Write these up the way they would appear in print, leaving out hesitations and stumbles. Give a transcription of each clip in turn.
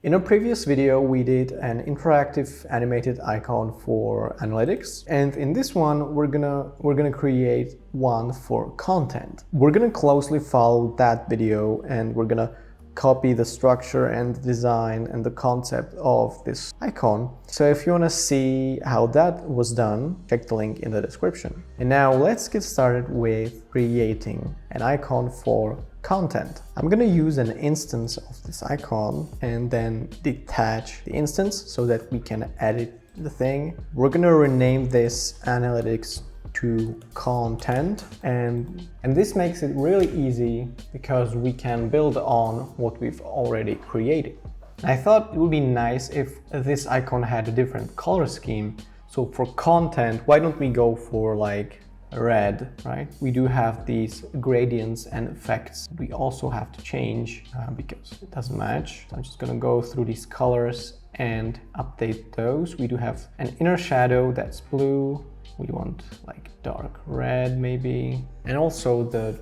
In a previous video, we did an interactive animated icon for analytics, and in this one, we're gonna create one for content. We're gonna closely follow that video, and we're gonna copy the structure and design and the concept of this icon. So if you want to see how that was done, check the link in the description. And now let's get started with creating an icon for content. I'm going to use an instance of this icon and then detach the instance so that we can edit the thing. We're going to rename this analytics to content, and this makes it really easy because we can build on what we've already created. I thought it would be nice if this icon had a different color scheme. So for content, why don't we go for like red, right? We do have these gradients and effects we also have to change because it doesn't match. So I'm just gonna go through these colors and update those. We do have an inner shadow that's blue. We want like dark red maybe. And also the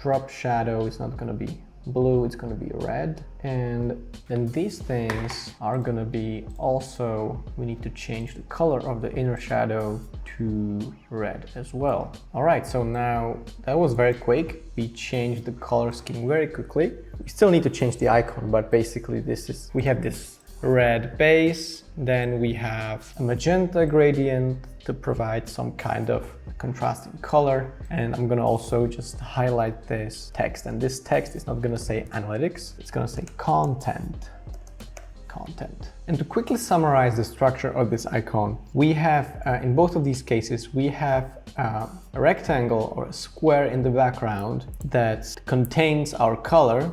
drop shadow is not gonna be blue, it's gonna be red. And then these things are gonna be also, we need to change the color of the inner shadow to red as well. All right, so now that was very quick. We changed the color scheme very quickly. We still need to change the icon, but basically we have this red base, then we have a magenta gradient to provide some kind of contrasting color, and I'm gonna also just highlight this text, and this text is not gonna say analytics, it's gonna say content. And to quickly summarize the structure of this icon, we have in both of these cases we have a rectangle or a square in the background that contains our color.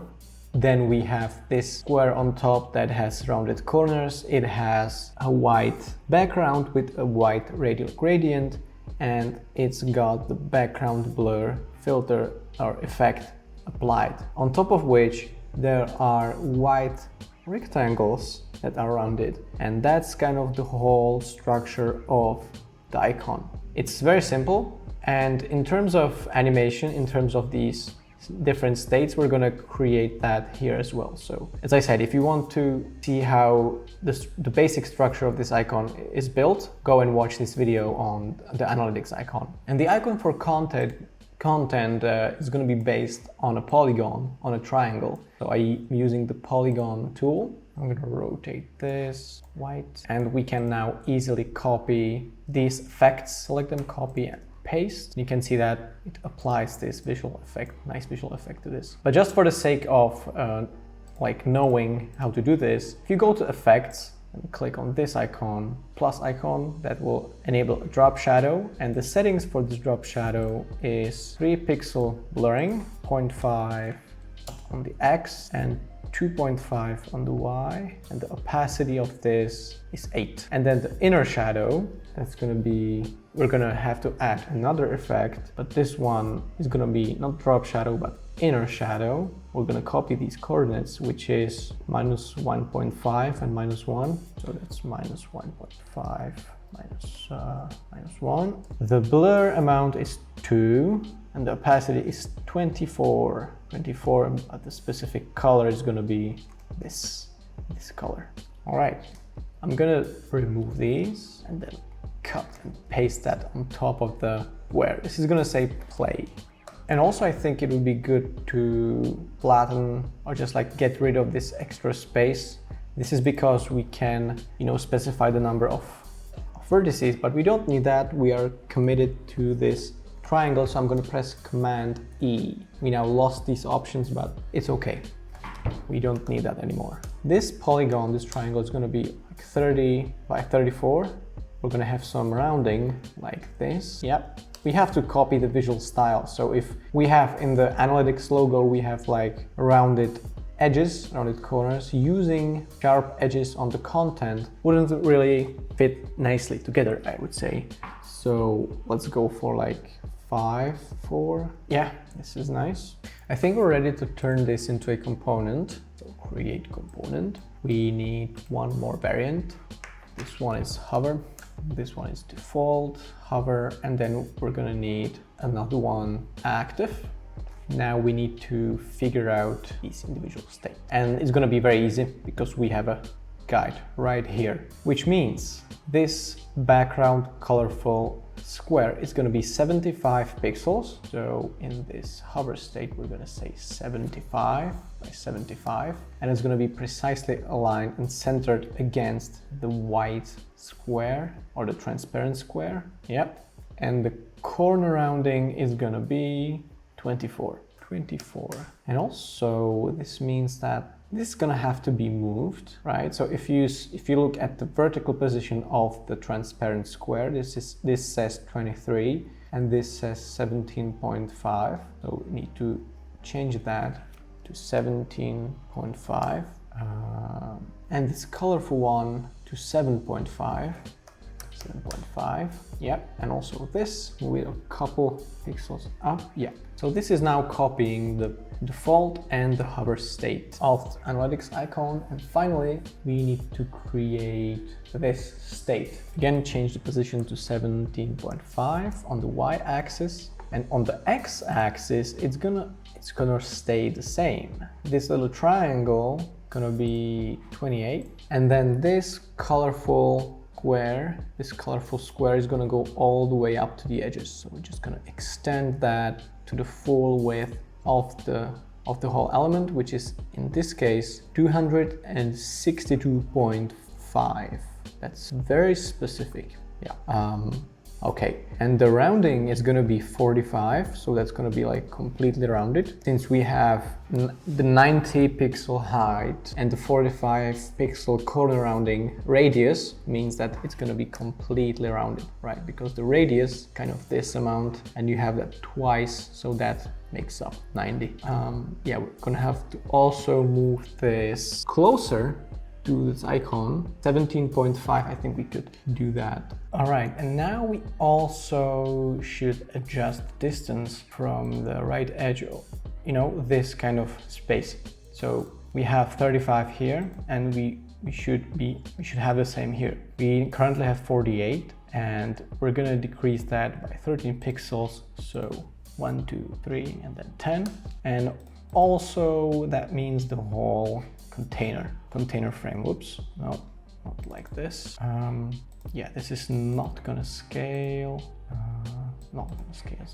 Then we have this square on top that has rounded corners. It has a white background with a white radial gradient, and it's got the background blur filter or effect applied. On top of which there are white rectangles that are rounded, and that's kind of the whole structure of the icon. It's very simple, and in terms of animation, in terms of these different states, we're going to create that here as well. So as I said, if you want to see how the basic structure of this icon is built, go and watch this video on the analytics icon. And the icon for content is going to be based on a polygon, on a triangle. So I'm using the polygon tool. I'm going to rotate this white, and we can now easily copy these effects, select them, copy and paste. You can see that it applies this visual effect, nice visual effect to this. But just for the sake of like knowing how to do this, if you go to effects and click on this icon, plus icon, that will enable a drop shadow. And the settings for this drop shadow is 3 pixel blurring, 0.5 on the X and 2.5 on the Y, and the opacity of this is 8. And then the inner shadow, that's gonna be, we're gonna have to add another effect, but this one is gonna be not drop shadow, but inner shadow. We're gonna copy these coordinates, which is minus 1.5 and minus 1. So that's minus 1.5 minus 1. The blur amount is 2, and the opacity is 24. 24, but the specific color is gonna be this color. All right, I'm gonna remove these and then cut and paste that on top of the where. This is gonna say play. And also I think it would be good to flatten or just like get rid of this extra space. This is because we can, specify the number of vertices, but we don't need that. We are committed to this triangle, so I'm going to press Command E. We now lost these options, but it's okay. We don't need that anymore. This polygon, this triangle, is going to be like 30 by 34. We're going to have some rounding like this. Yep. We have to copy the visual style. So if we have in the analytics logo, we have like rounded edges, rounded corners, using sharp edges on the content wouldn't really fit nicely together, I would say. So let's go for like 5, 4. Yeah, this is nice. I think we're ready to turn this into a component. So create component. We need one more variant. This one is hover. This one is default, hover, and then we're gonna need another one active. Now we need to figure out these individual states. And it's gonna be very easy because we have a guide right here, which means this background colorful square is gonna be 75 pixels. So in this hover state, we're gonna say 75 by 75, and it's gonna be precisely aligned and centered against the white square or the transparent square. Yep. And the corner rounding is gonna be 24. And also this means that this is gonna have to be moved, right? So if you look at the vertical position of the transparent square, this says 23 and this says 17.5. So we need to change that to 17.5 and this colorful one to 7.5. 7.5, yep, and also this with a couple pixels up, yeah. So this is now copying the default and the hover state of the analytics icon. And finally, we need to create this state. Again, change the position to 17.5 on the y-axis, and on the x-axis, it's gonna stay the same. This little triangle gonna be 28, and then this colorful square is going to go all the way up to the edges. So we're just going to extend that to the full width of the whole element, which is in this case 262.5. That's very specific. Yeah. Okay, and the rounding is going to be 45, so that's going to be like completely rounded. Since we have the 90 pixel height and the 45 pixel corner rounding radius, means that it's going to be completely rounded, right? Because the radius kind of this amount, and you have that twice, so that makes up 90. Yeah, we're going to have to also move this closer to this icon. 17.5, I think we could do that. All right, and now we also should adjust the distance from the right edge, you know, this kind of space. So we have 35 here, and we should have the same here. We currently have 48, and we're gonna decrease that by 13 pixels. So 1, 2, 3, and then 10. And also that means the whole container frame. Whoops, no, not like this. Yeah, this is not gonna scale. Not gonna scale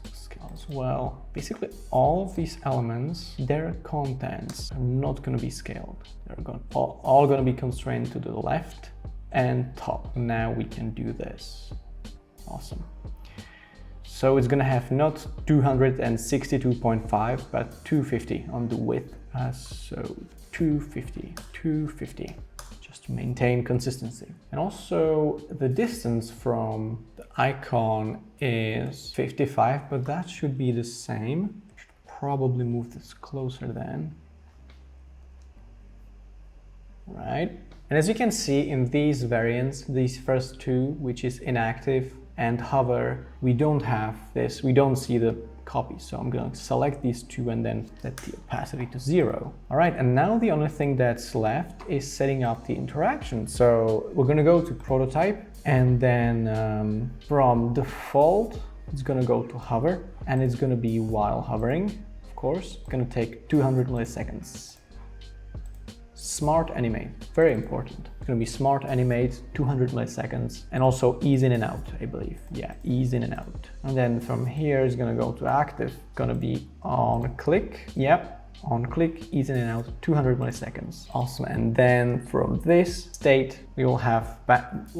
as well. Basically, all of these elements, their contents are not gonna be scaled. They're all gonna be constrained to the left and top. Now we can do this. Awesome. So it's gonna have not 262.5, but 250 on the width. So 250, just to maintain consistency. And also the distance from the icon is 55, but that should be the same. Should probably move this closer then. Right. And as you can see in these variants, these first two, which is inactive and hover, we don't have this, we don't see the copy. So I'm going to select these two and then set the opacity to 0. All right, and now the only thing that's left is setting up the interaction. So we're going to go to prototype, and then from default, it's going to go to hover, and it's going to be while hovering, of course. It's going to take 200 milliseconds. Smart animate, very important. It's going to be smart animate, 200 milliseconds, and also ease in and out, I believe. Yeah, ease in and out. And then from here, it's going to go to active. It's going to be on click. Yep, on click, ease in and out, 200 milliseconds. Awesome. And then from this state, we'll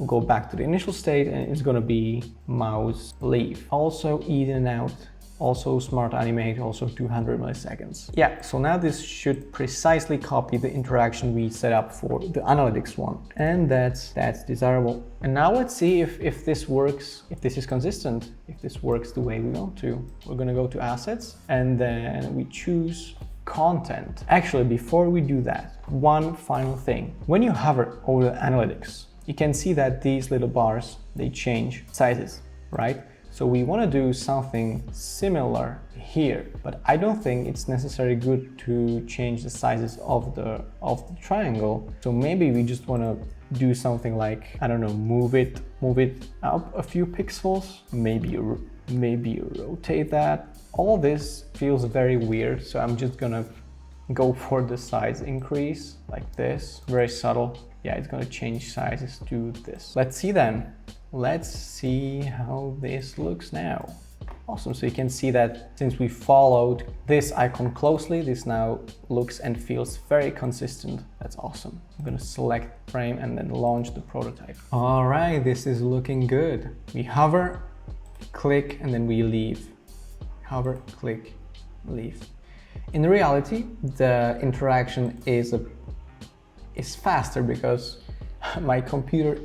go back to the initial state, and it's going to be mouse leave. Also ease in and out. Also smart animate, also 200 milliseconds. Yeah, so now this should precisely copy the interaction we set up for the analytics one. And that's desirable. And now let's see if this works, if this is consistent, if this works the way we want to. We're gonna go to assets, and then we choose content. Actually, before we do that, one final thing. When you hover over the analytics, you can see that these little bars, they change sizes, right? So we want to do something similar here, but I don't think it's necessarily good to change the sizes of the triangle. So maybe we just want to do something like, I don't know, move it up a few pixels, maybe maybe rotate that. All this feels very weird, so I'm just gonna go for the size increase like this, very subtle. Yeah, it's gonna change sizes to this. Let's see then. Let's see how this looks now. Awesome, so you can see that since we followed this icon closely, this now looks and feels very consistent. That's awesome. I'm gonna select frame and then launch the prototype. All right, this is looking good. We hover, click, and then we leave. Hover, click, leave. In reality, the interaction is faster because my computer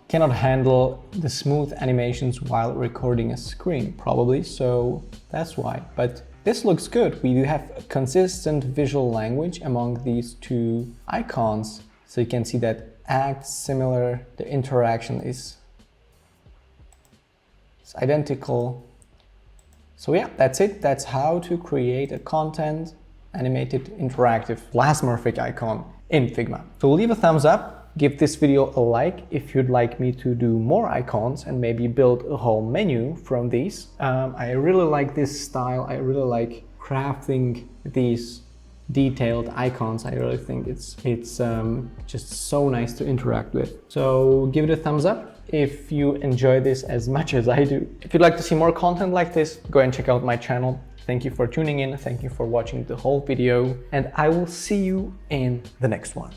cannot handle the smooth animations while recording a screen, probably, so that's why. But this looks good. We do have a consistent visual language among these two icons, so you can see that acts similar, the interaction is identical. So yeah, that's it. That's how to create a content animated interactive Glassmorphic icon in Figma. So leave a thumbs up. Give this video a like if you'd like me to do more icons and maybe build a whole menu from these. I really like this style. I really like crafting these detailed icons. I really think it's just so nice to interact with. So give it a thumbs up if you enjoy this as much as I do. If you'd like to see more content like this, go and check out my channel. Thank you for tuning in. Thank you for watching the whole video, and I will see you in the next one.